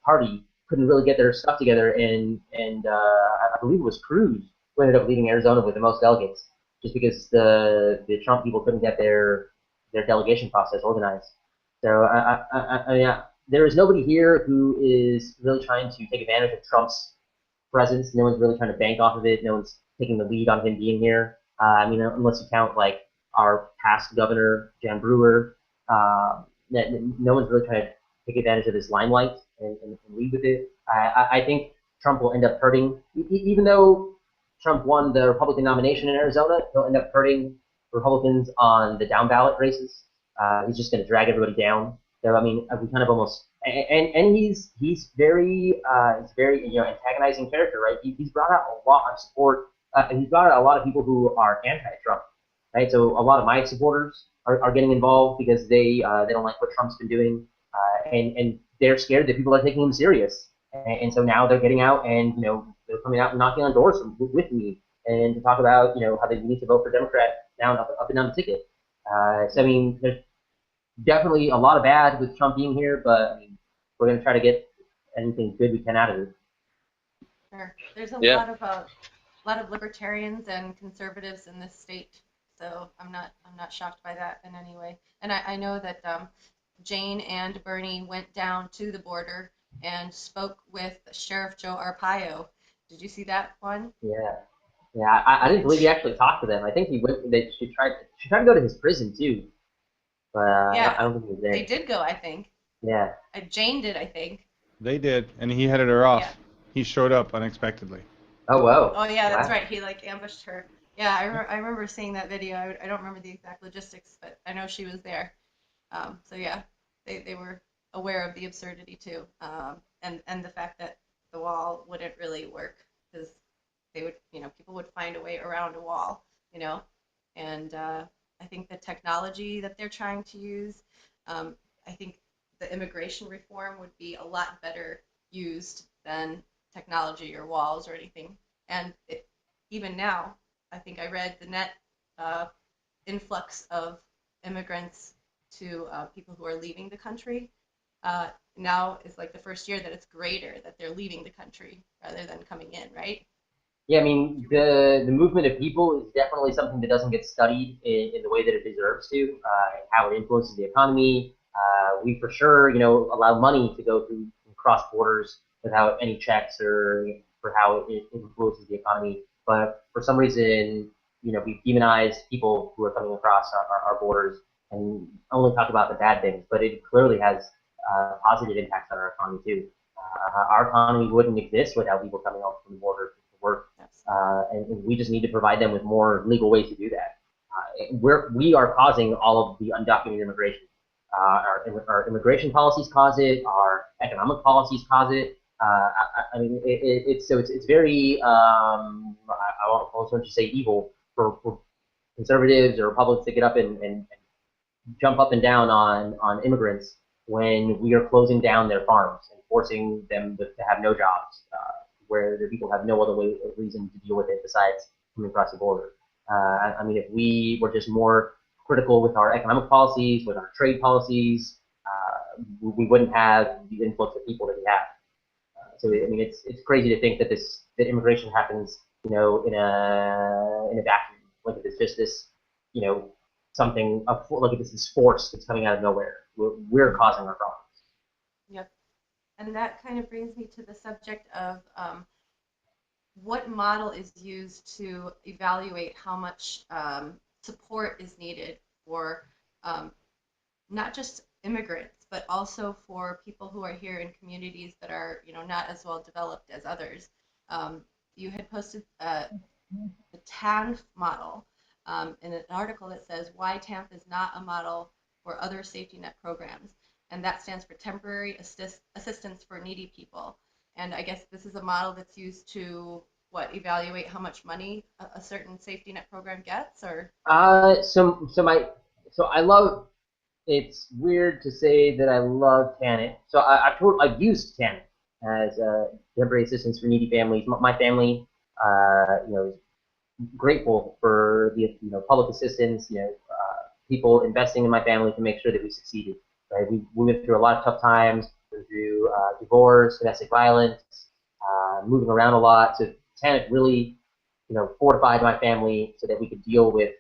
party couldn't really get their stuff together, and I believe it was Cruz who ended up leading Arizona with the most delegates, just because the Trump people couldn't get their delegation process organized. So there is nobody here who is really trying to take advantage of Trump's presence. No one's really trying to bank off of it. No one's taking the lead on him being here. I mean, unless you count like our past governor, Jan Brewer. No one's really trying to take advantage of this limelight and lead with it. I think Trump will end up hurting, even though Trump won the Republican nomination in Arizona. He'll end up hurting Republicans on the down ballot races. He's just going to drag everybody down. So I mean, we kind of almost and he's very antagonizing character, right? He's brought out a lot of support. He's brought out a lot of people who are anti-Trump, right? So a lot of my supporters are getting involved because they don't like what Trump's been doing, and they're scared that people are taking him serious, and so now they're getting out and they're coming out and knocking on doors with me and to talk about how they need to vote for Democrat now and up and down the ticket. So I mean, there's definitely a lot of bad with Trump being here, but I mean, we're going to try to get anything good we can out of it. Sure. There's a Yeah. lot of libertarians and conservatives in this state, so I'm not shocked by that in any way. And I know that Jane and Bernie went down to the border and spoke with Sheriff Joe Arpaio. Did you see that one? Yeah. I didn't believe he actually talked to them. I think he went. She tried to go to his prison too, but Yeah, I don't think he was there. they did go, I think. Yeah. Jane did, I think. They did, and he headed her off. Yeah. He showed up unexpectedly. Oh whoa. Oh yeah, that's Wow. right. He like ambushed her. Yeah, I remember seeing that video. I don't remember the exact logistics, but I know she was there. So yeah, they were aware of the absurdity too, and the fact that the wall wouldn't really work because they would, people would find a way around a wall, and I think the technology that they're trying to use, I think the immigration reform would be a lot better used than technology or walls or anything. And even now, I think I read the net influx of immigrants to people who are leaving the country now is like the first year that it's greater that they're leaving the country rather than coming in, right? Yeah, I mean, the movement of people is definitely something that doesn't get studied in the way that it deserves to, how it influences the economy. We for sure, allow money to go through cross borders without any checks or for how it influences the economy. But for some reason, we've demonized people who are coming across our borders and only talk about the bad things. But it clearly has positive impacts on our economy too. Our economy wouldn't exist without people coming over from the border to work, and we just need to provide them with more legal ways to do that. We are causing all of the undocumented immigration. Our immigration policies cause it. Our economic policies cause it. I mean, it's very I almost want to say evil for conservatives or Republicans to get up and jump up and down on immigrants when we are closing down their farms and forcing them to have no jobs where the people have no other reason to deal with it besides coming across the border. I mean, if we were just more critical with our economic policies, with our trade policies, we wouldn't have the influx of people that we have. So I mean, it's crazy to think that that immigration happens, in a vacuum. Like it's just this, something like this force that's coming out of nowhere. We're causing our problems. Yep. And that kind of brings me to the subject of what model is used to evaluate how much support is needed for not just immigrants, but also for people who are here in communities that are, not as well developed as others. You had posted the TANF model in an article that says why TANF is not a model for other safety net programs, and that stands for temporary assistance for needy people. And I guess this is a model that's used to evaluate how much money a certain safety net program gets, or? So I love. It's weird to say that I love TANF. So I've used TANF as temporary assistance for needy families. My family, is grateful for the public assistance. People investing in my family to make sure that we succeeded. Right, we went through a lot of tough times. We went through divorce, domestic violence, moving around a lot. So TANF really, fortified my family so that we could deal with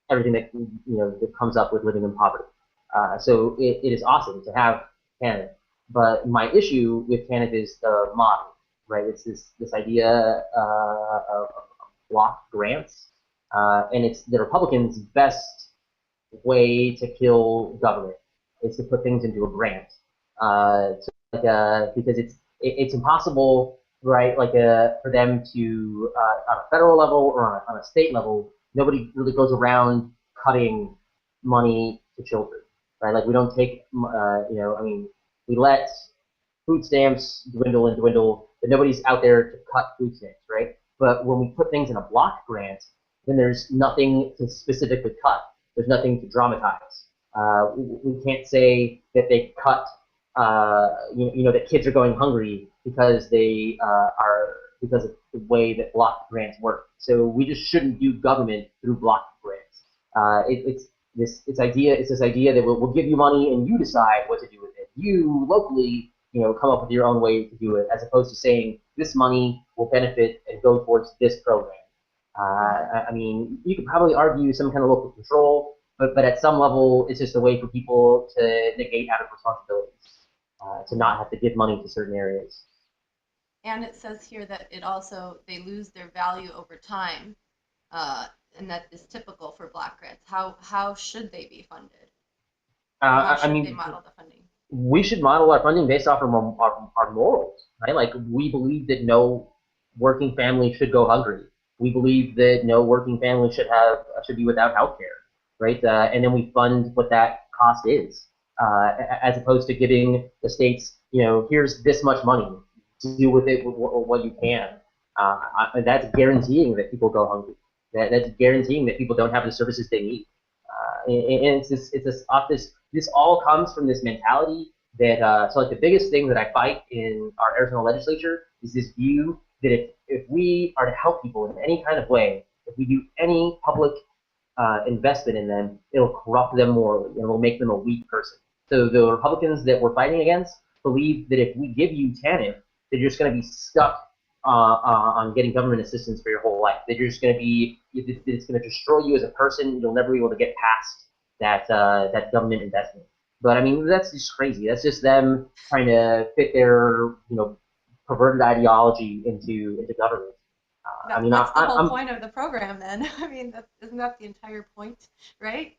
everything that that comes up with living in poverty. So it is awesome to have TANF. But my issue with TANF is the model, right? It's this idea of block grants, and it's the Republicans' best way to kill government is to put things into a grant. Because it's impossible, right? For them to on a federal level or on a state level, nobody really goes around cutting money to children, right? Like we don't take, we let food stamps dwindle and dwindle, but nobody's out there to cut food stamps, right? But when we put things in a block grant, then there's nothing to specifically cut. There's nothing to dramatize. We can't say that they cut, that kids are going hungry because they because of the way that block grants work. So we just shouldn't do government through block grants. It's this idea that we'll give you money and you decide what to do with it. You locally, come up with your own way to do it, as opposed to saying this money will benefit and go towards this program. I mean, you could probably argue some kind of local control, but at some level, it's just a way for people to negate out of responsibilities, to not have to give money to certain areas. And it says here that they lose their value over time, and that is typical for block grants. How should they be funded? How should they model the funding? We should model our funding based off of our morals, right? Like we believe that no working family should go hungry. We believe that no working family should be without health care, right? And then we fund what that cost is, as opposed to giving the states, here's this much money, deal with it with what you can. That's guaranteeing that people go hungry. That's guaranteeing that people don't have the services they need. And this all comes from this mentality that so like the biggest thing that I fight in our Arizona legislature is this view that if we are to help people in any kind of way, if we do any public investment in them, it'll corrupt them morally and it'll make them a weak person. So the Republicans that we're fighting against believe that if we give you TANF, that you're just going to be stuck on getting government assistance for your whole life. That you're just going to be, it's going to destroy you as a person. You'll never be able to get past that government investment. But I mean, that's just crazy. That's just them trying to fit their perverted ideology into government. That's the whole point of the program, then. I mean, isn't that the entire point, right?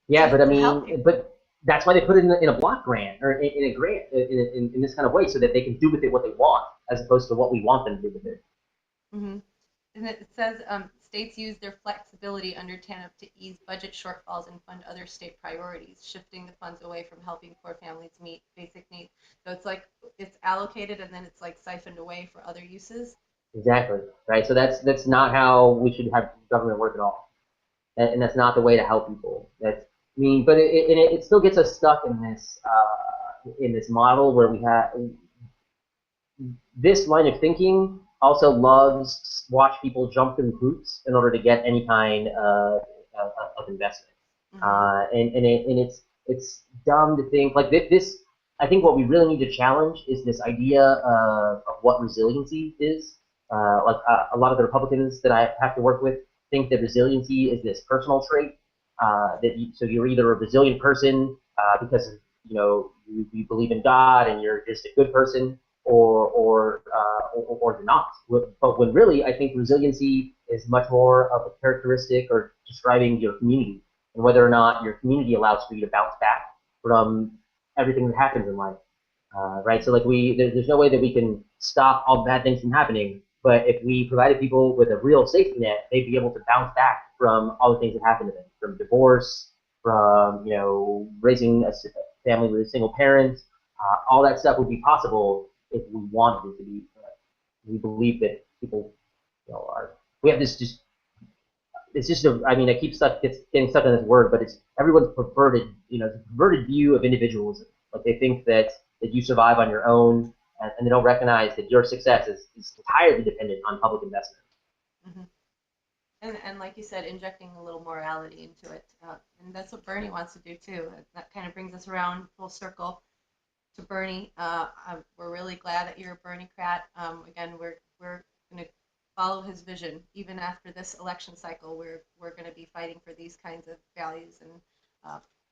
Yeah, but I mean, but that's why they put it in a block grant or in a grant in this kind of way, so that they can do with it what they want, as opposed to what we want them to do with it. Mm-hmm. And it says states use their flexibility under TANF to ease budget shortfalls and fund other state priorities, shifting the funds away from helping poor families meet basic needs. So it's like it's allocated and then it's like siphoned away for other uses. Exactly, right? So that's not how we should have government work at all, and that's not the way to help people. But it still gets us stuck in this model where we have this line of thinking also loves to watch people jump through hoops in order to get any kind of investment. It's dumb to think like this. I think what we really need to challenge is this idea of what resiliency is. A lot of the Republicans that I have to work with think that resiliency is this personal trait. So you're either a resilient person because you believe in God and you're just a good person, or you're not. But when really, I think resiliency is much more of a characteristic or describing your community and whether or not your community allows for you to bounce back from everything that happens in life. Right? So like there's no way that we can stop all bad things from happening. But if we provided people with a real safety net, they'd be able to bounce back from all the things that happen to them, from divorce, from raising a family with a single parent. All that stuff would be possible if we wanted it to be. We believe that people, are. We have this just. It's just I mean, I keep getting stuck on this word, but it's everyone's perverted, perverted view of individualism. Like they think that you survive on your own, and they don't recognize that your success is entirely dependent on public investment. Mm-hmm. And like you said, injecting a little morality into it, and that's what Bernie wants to do too. That kind of brings us around full circle to Bernie. We're really glad that you're a Bernie-crat. Again, we're going to follow his vision. Even after this election cycle, we're going to be fighting for these kinds of values and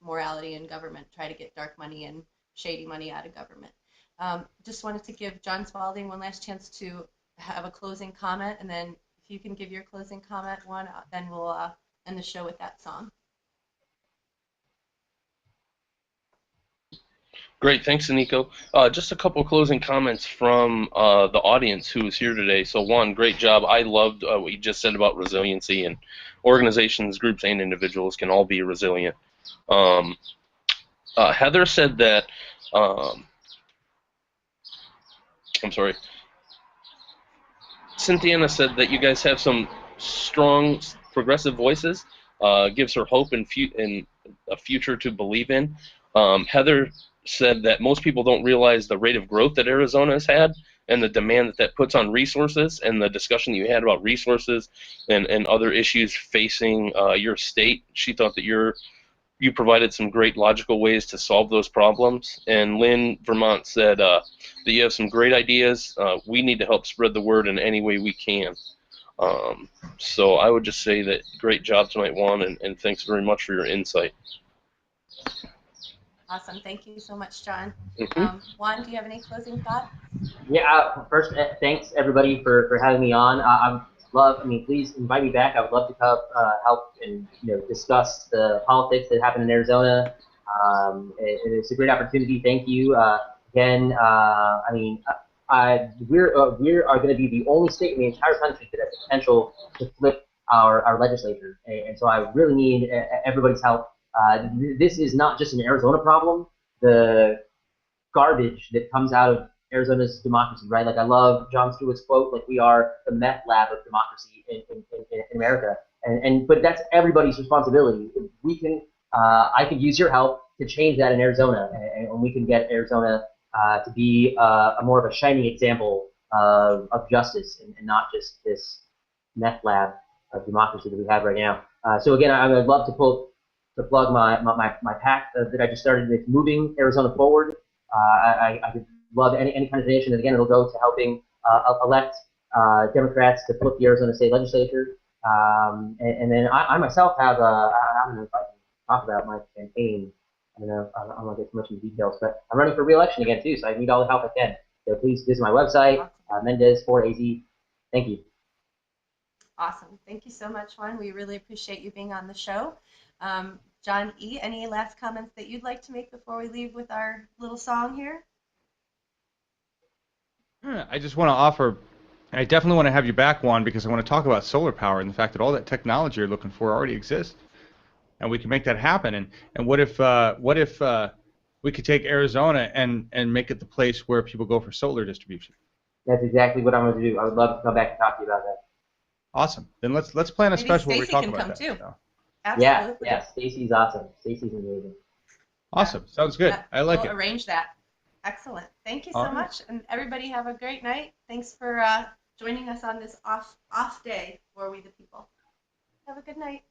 morality in government. Try to get dark money and shady money out of government. Just wanted to give John Spalding one last chance to have a closing comment, and then if you can give your closing comment, Juan, then we'll end the show with that song. Great, thanks, Nico. Just a couple closing comments from the audience who is here today. So, Juan, great job. I loved what you just said about resiliency, and organizations, groups, and individuals can all be resilient. Heather said that. I'm sorry. Cynthiana said that you guys have some strong progressive voices. Gives her hope and a future to believe in. Heather said that most people don't realize the rate of growth that Arizona has had and the demand that puts on resources, and the discussion you had about resources and other issues facing your state. She thought that you provided some great logical ways to solve those problems. And Lynn Vermont said that you have some great ideas. We need to help spread the word in any way we can. So I would just say that great job tonight, Juan, and thanks very much for your insight. Awesome. Thank you so much, John. Mm-hmm. Juan, do you have any closing thoughts? Yeah, first, thanks everybody for having me on. Please invite me back. I would love to help and discuss the politics that happen in Arizona. It's a great opportunity. Thank you again. We are going to be the only state in the entire country that has the potential to flip our legislature, and so I really need everybody's help. This is not just an Arizona problem. The garbage that comes out of Arizona's democracy, right? Like I love Jon Stewart's quote, like we are the meth lab of democracy in America, but that's everybody's responsibility. We can, I could use your help to change that in Arizona, and we can get Arizona to be a more of a shining example of justice and not just this meth lab of democracy that we have right now. So again, I would love to plug my PAC that I just started with Moving Arizona Forward. I could love any kind of donation, and again, it'll go to helping elect Democrats to flip the Arizona State Legislature. And then I myself have I don't know if I can talk about my campaign. I don't know. I don't want to get too much into details, but I'm running for re-election again too, so I need all the help I can. So please visit my website, Mendez 4AZ. Thank you. Awesome. Thank you so much, Juan. We really appreciate you being on the show. John E., any last comments that you'd like to make before we leave with our little song here? I just want to offer, and I definitely want to have you back, Juan, because I want to talk about solar power and the fact that all that technology you're looking for already exists, and we can make that happen. And what if we could take Arizona and make it the place where people go for solar distribution? That's exactly what I'm going to do. I would love to come back and talk to you about that. Awesome. Then let's plan a Maybe special where we Stacy talk can about come that. too. So. Absolutely. Yeah. Stacy's awesome. Stacy's amazing. Awesome. Sounds good. I like we'll it. arrange that. Excellent. Thank you All so right. much, and everybody have a great night. Thanks for joining us on this off day for We the People. Have a good night.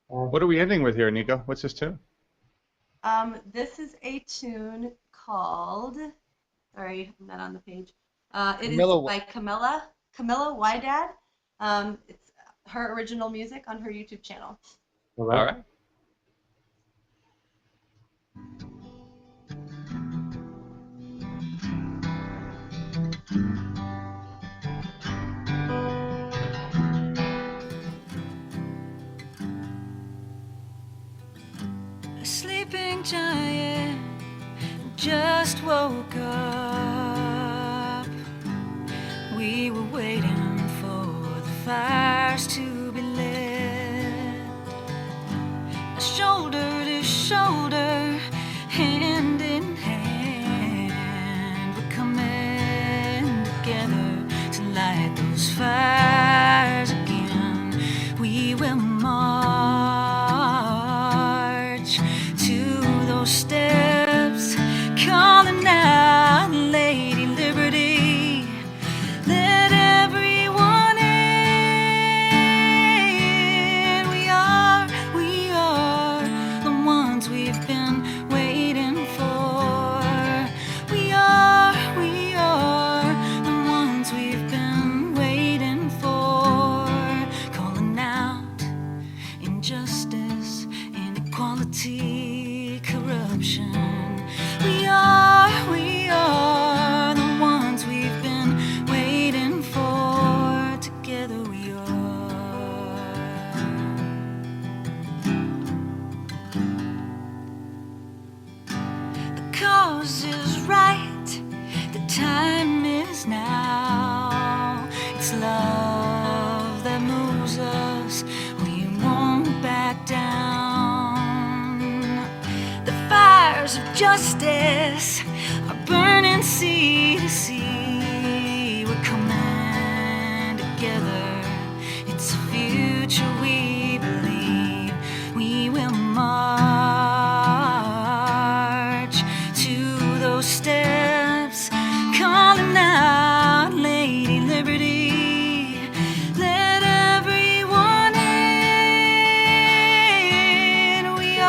What are we ending with here, Nico? What's this tune? This is a tune called. Sorry, I'm not on the page. It is Camilla- by Camilla Wydad. It's her original music on her YouTube channel. All All right. right. A sleeping giant just woke up. We were waiting for the fires to be lit. Shoulder to shoulder, hand in hand, we're coming together to light those fires again. We will march to those steps, calling out Lady Liberty. Let everyone in. We are the ones we've been waiting for. We are the ones we've been waiting for. Calling out injustice, inequality, corruption. We are the ones we've been waiting for. Together we are. The cause is right, the time is now. It's love that moves us, we won't back down. The fires of justice are burning sea to sea. We're coming together, it's a future we believe. We will march to those steps, calling out Lady Liberty. Let everyone in. We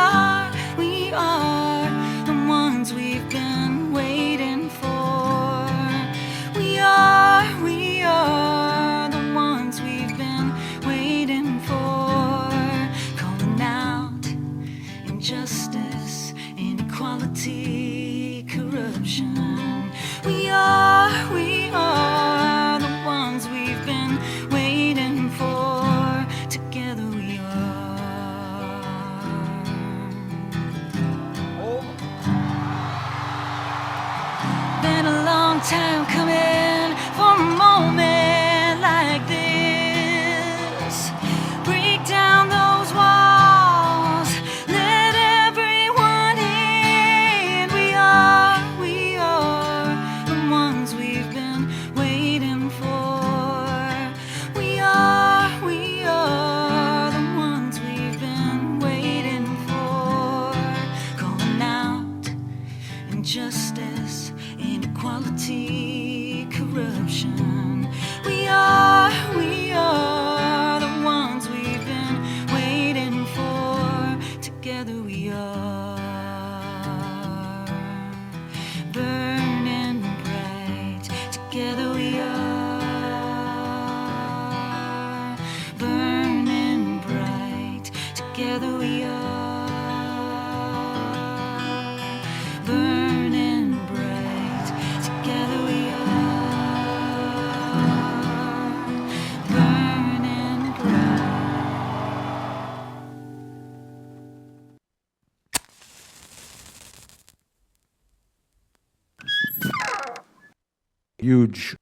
are the ones we've been waiting for. We are the ones we've been waiting for. Calling out injustice, inequality, corruption. We are the ones we've been waiting for. Together we are. Been a long time coming for a moment like this. Break down those walls, let everyone in. We are the ones we've been waiting for. We are the ones we've been waiting for. Calling out injustice, inequality, corruption. We are the ones we've been waiting for. Together we are. Burning bright. Together we are. Burning bright. Together we are. Burning bright. Together we are. Burning bright. Huge